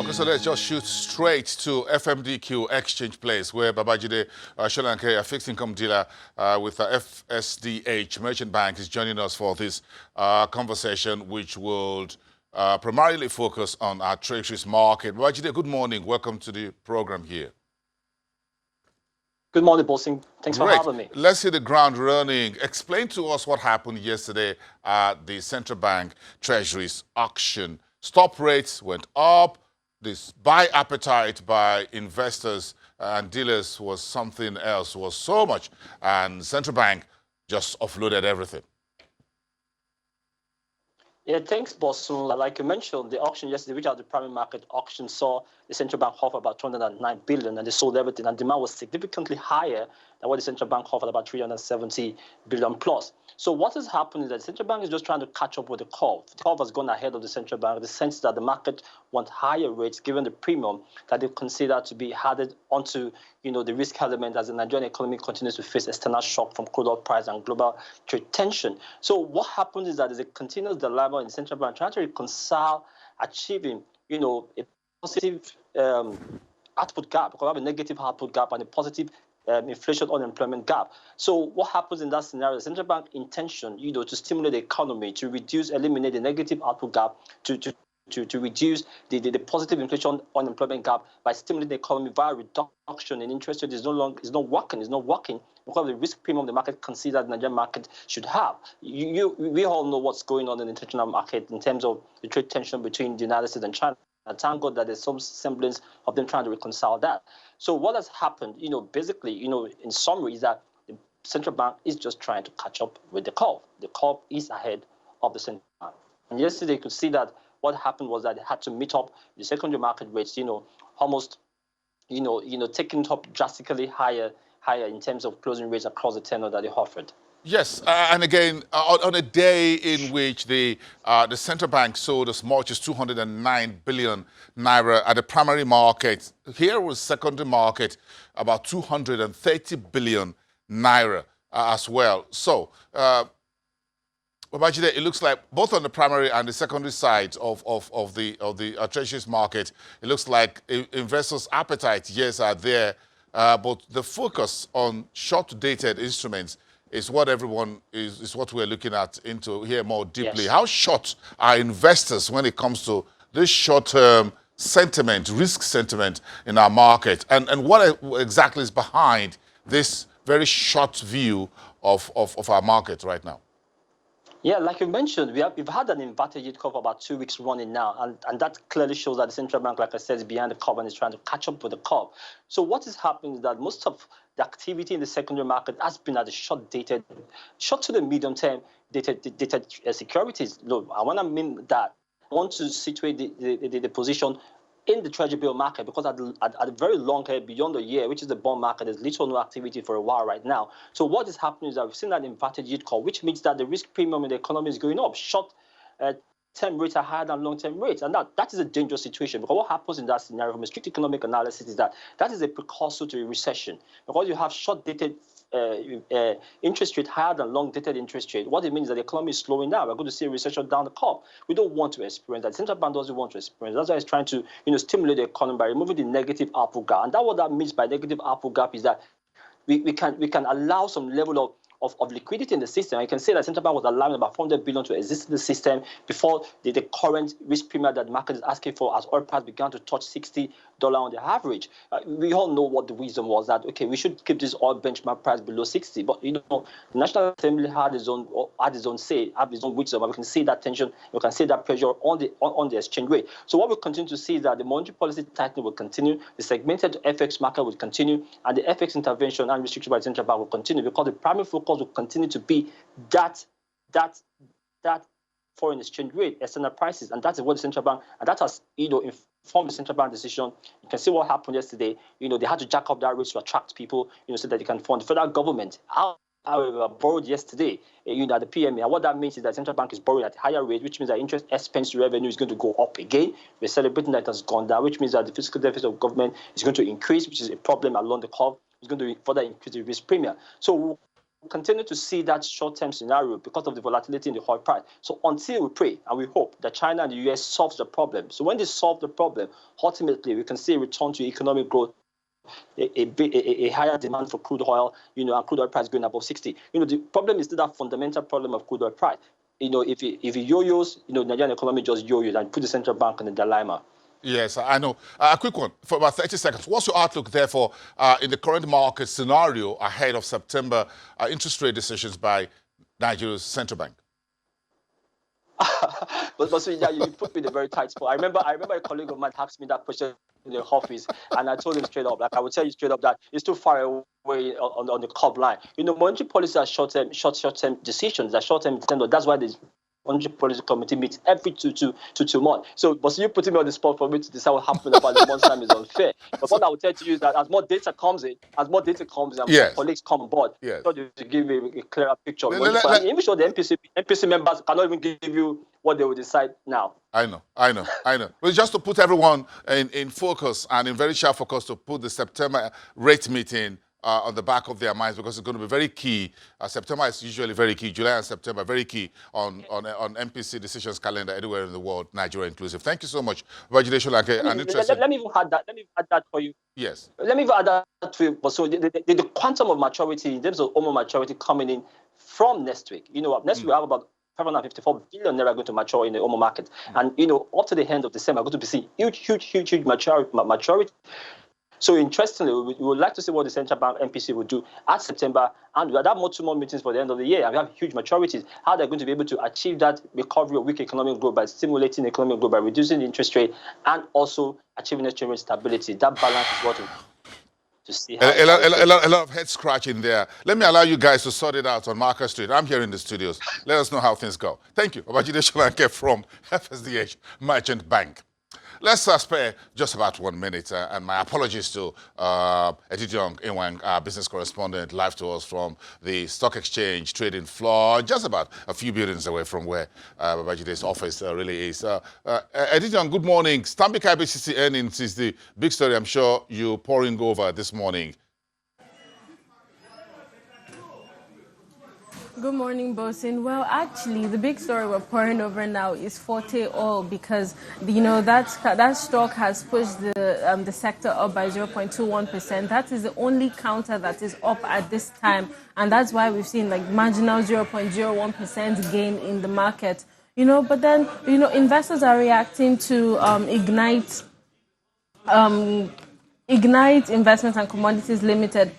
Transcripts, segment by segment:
Okay, so let's just shoot straight to FMDQ Exchange Place, where Babajide Sholanke, a fixed income dealer with FSDH Merchant Bank, is joining us for this conversation, which will primarily focus on our treasuries market. Babajide, good morning. Welcome to the program here. Good morning, Bossing. Thanks for having me. Let's hit the ground running. Explain to us what happened yesterday at the Central Bank Treasuries auction. Stop rates went up. This buy appetite by investors and dealers was something else, was so much. And Central Bank just offloaded everything. Yeah, thanks, Bosun. Like you mentioned, the auction yesterday, which was the primary market auction, saw the central bank offer about 209 billion, and they sold everything. And demand was significantly higher than what the central bank offered, about 370 billion plus. So what has happened is that the central bank is just trying to catch up with the curve. The curve has gone ahead of the central bank in the sense that the market wants higher rates given the premium that they consider to be added onto the risk element as the Nigerian economy continues to face external shock from crude oil price and global trade tension. So what happens is that there's a continuous dilemma in the central bank trying to reconcile achieving, a positive output gap, because we have a negative output gap and a positive inflation unemployment gap. So what happens in that scenario? The central bank intention, to stimulate the economy, to eliminate the negative output gap, to reduce the positive inflation unemployment gap by stimulating the economy via reduction in interest rate is not working because of the risk premium the market considers the Nigerian market should have. We all know what's going on in the international market in terms of the trade tension between the United States and China. And thank God that there's some semblance of them trying to reconcile that. So what has happened, basically, in summary, is that the central bank is just trying to catch up with the curve. The curve is ahead of the central bank. And yesterday you could see that what happened was that they had to meet up the secondary market rates, almost, taking it up drastically higher in terms of closing rates across the tenor that they offered. Yes, and again, on a day in which the central bank sold as much as 209 billion naira at the primary market, here was secondary market about 230 billion naira as well. So, Babajide, it looks like both on the primary and the secondary side of the treasuries market, it looks like investors' appetite, yes, are there, but the focus on short-dated instruments is what everyone is what we're looking at into here more deeply. Yes. How short are investors when it comes to this short-term sentiment, risk sentiment in our market, and what exactly is behind this very short view of our market right now? Yeah, like you mentioned, we've had an inverted yield curve for about 2 weeks running now, and that clearly shows that the central bank, like I said, is behind the curve and is trying to catch up with the curve. So what is happening is that most of the activity in the secondary market has been at the short to the medium term dated securities. Look, when I mean that, I want to situate the position in the treasury bill market, because at the very long haul beyond a year, which is the bond market, there's little no activity for a while right now. So what is happening is that we've seen that inverted yield curve, which means that the risk premium in the economy is going up. Short-term rates are higher than long-term rates, and that is a dangerous situation, because what happens in that scenario from a strict economic analysis is that is a precursor to a recession, because you have short-dated interest rate higher than long-dated interest rate. What it means is that the economy is slowing down. We're going to see a recession down the curve. We don't want to experience that. The central bank doesn't want to experience. That's why it's trying to stimulate the economy by removing the negative output gap. And what that means by negative output gap is that we can allow some level of liquidity in the system. I can say that central bank was allowing about 400 billion to exist in the system before the current risk premium that the market is asking for as oil price began to touch $60 on the average. We all know what the reason was, that okay, we should keep this oil benchmark price below 60. But the National Assembly had its own wisdom, and we can see that tension, we can see that pressure on the exchange rate. So what we continue to see is that the monetary policy tightening will continue, the segmented FX market will continue, and the FX intervention and restriction by the central bank will continue, because the primary focus will continue to be that foreign exchange rate, external prices, and that's what the central bank, and that has informed the central bank decision. You can see what happened yesterday. They had to jack up that rate to attract people, so that they can fund the federal government. However, borrowed yesterday, at the PMA, and what that means is that the central bank is borrowing at a higher rate, which means that interest expense revenue is going to go up again. We're celebrating that it has gone down, which means that the fiscal deficit of government is going to increase, which is a problem along the curve. It's going to further increase the risk premium. So continue to see that short-term scenario because of the volatility in the oil price. So until we pray and we hope that China and the US solves the problem. So when they solve the problem, ultimately we can see a return to economic growth, a higher demand for crude oil, and crude oil price going above 60. The problem is still that fundamental problem of crude oil price. If it yo-yos, Nigerian economy just yo-yos and put the central bank in a dilemma. Yes, I know. A quick one for about 30 seconds. What's your outlook, therefore, in the current market scenario ahead of September interest rate decisions by Nigeria's central bank? but so yeah, you put me in a very tight spot. I remember a colleague of mine asked me that question in the office, and I told him straight up, I would tell you straight up that it's too far away on the curb line. Monetary policy are short-term decisions, are short-term. That's why the Monetary Policy Committee meets every two months. So you putting me on the spot for me to decide what happened about the month's time is unfair. But what I would tell you is that as more data comes in, and more colleagues come on board, so to give me a clearer picture. I'm even sure the MPC members cannot even give you what they will decide now. I know. But just to put everyone in focus and in very sharp focus, to put the September rate meeting on the back of their minds, because it's going to be very key. September is usually very key. July and September very key on MPC decisions calendar anywhere in the world, Nigeria inclusive. Thank you so much, Congratulations. Let me even add that for you. Yes. Let me even add that for you. So the quantum of maturity in terms of OMO maturity coming in from next week. Next week we have about 554 billion naira going to mature in the OMO market, and up to the end of December, we're going to be seeing huge maturity. So interestingly, we would like to see what the central bank MPC will do at September, and we have more 2 more meetings for the end of the year, and we have huge maturities. How they're going to be able to achieve that recovery of weak economic growth by stimulating economic growth, by reducing the interest rate, and also achieving exchange rate stability. That balance is what to see. A lot of head scratching there. Let me allow you guys to sort it out on Market Street. I'm here in the studios. Let us know how things go. Thank you. Babajide Solanke from FSDH Merchant Bank. Let's spare just about 1 minute, and my apologies to Edidong Inwang, our business correspondent, live to us from the stock exchange trading floor, just about a few buildings away from where Babajide's office really is. Edidong, good morning. Stanbic IBTC earnings is the big story I'm sure you're pouring over this morning. Good morning, Bosin. Well, actually, the big story we're pouring over now is Forte Oil, because that stock has pushed the sector up by 0.21%. That is the only counter that is up at this time, and that's why we've seen marginal 0.01% gain in the market. But then investors are reacting to Ignite Investments and Commodities Limited,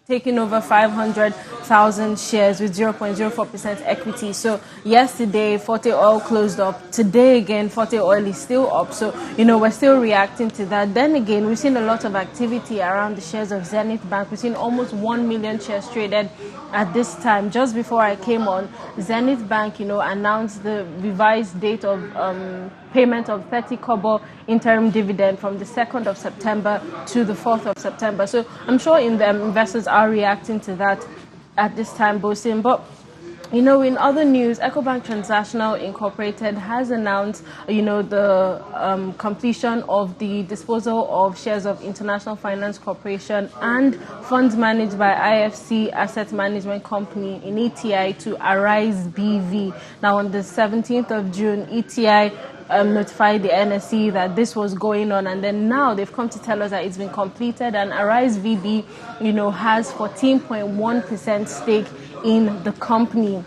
taking over 500,000 shares with 0.04% equity. So yesterday, Forte Oil closed up. Today again, Forte Oil is still up. So, we're still reacting to that. Then again, we've seen a lot of activity around the shares of Zenith Bank. We've seen almost 1 million shares traded at this time. Just before I came on, Zenith Bank, announced the revised date of payment of 30 kobo interim dividend from the 2nd of September to the 4th of September. So I'm sure investors are reacting to that at this time, Bosin. But in other news, EcoBank Transnational Incorporated has announced, the completion of the disposal of shares of International Finance Corporation and funds managed by IFC Asset Management Company in ETI to Arise BV. Now, on the 17th of June, ETI notified the NSE that this was going on, and then now they've come to tell us that it's been completed, and Arise VB, has 14.1% stake in the company.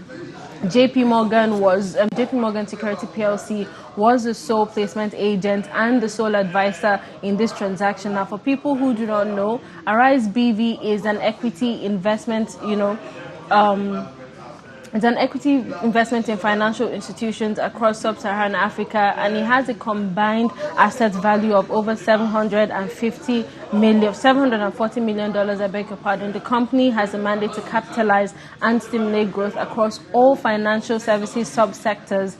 JP Morgan Security PLC was the sole placement agent and the sole advisor in this transaction. Now, for people who do not know, Arise BV is an equity investment, it's an equity investment in financial institutions across sub-Saharan Africa, and it has a combined asset value of over $740 million. I beg your pardon. The company has a mandate to capitalize and stimulate growth across all financial services subsectors,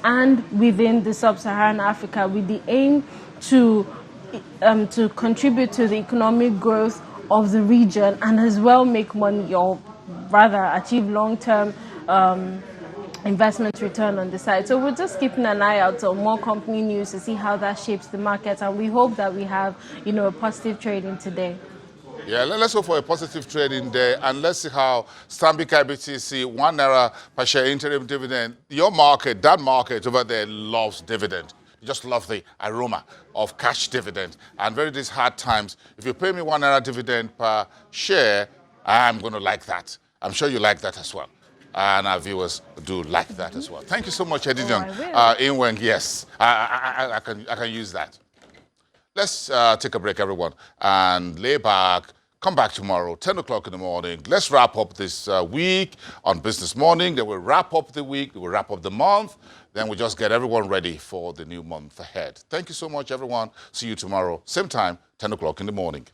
and within the sub-Saharan Africa, with the aim to contribute to the economic growth of the region, and as well make money, or rather achieve long-term investment return on the side. So we're just keeping an eye out on more company news to see how that shapes the market, and we hope that we have a positive trading today. Yeah, let's hope for a positive trading day, and let's see how Stanbic IBTC, ₦1 per share interim dividend. Your market, that market over there loves dividend. You just love the aroma of cash dividend. And very these hard times, if you pay me ₦1 dividend per share, I'm going to like that. I'm sure you like that as well. And our viewers do like that as well. Thank you so much, Edijon. Inweng, yes, I can use that. Let's take a break, everyone, and lay back. Come back tomorrow, 10 o'clock in the morning. Let's wrap up this week on Business Morning. Then we'll wrap up the week. We'll wrap up the month. Then we'll just get everyone ready for the new month ahead. Thank you so much, everyone. See you tomorrow, same time, 10 o'clock in the morning.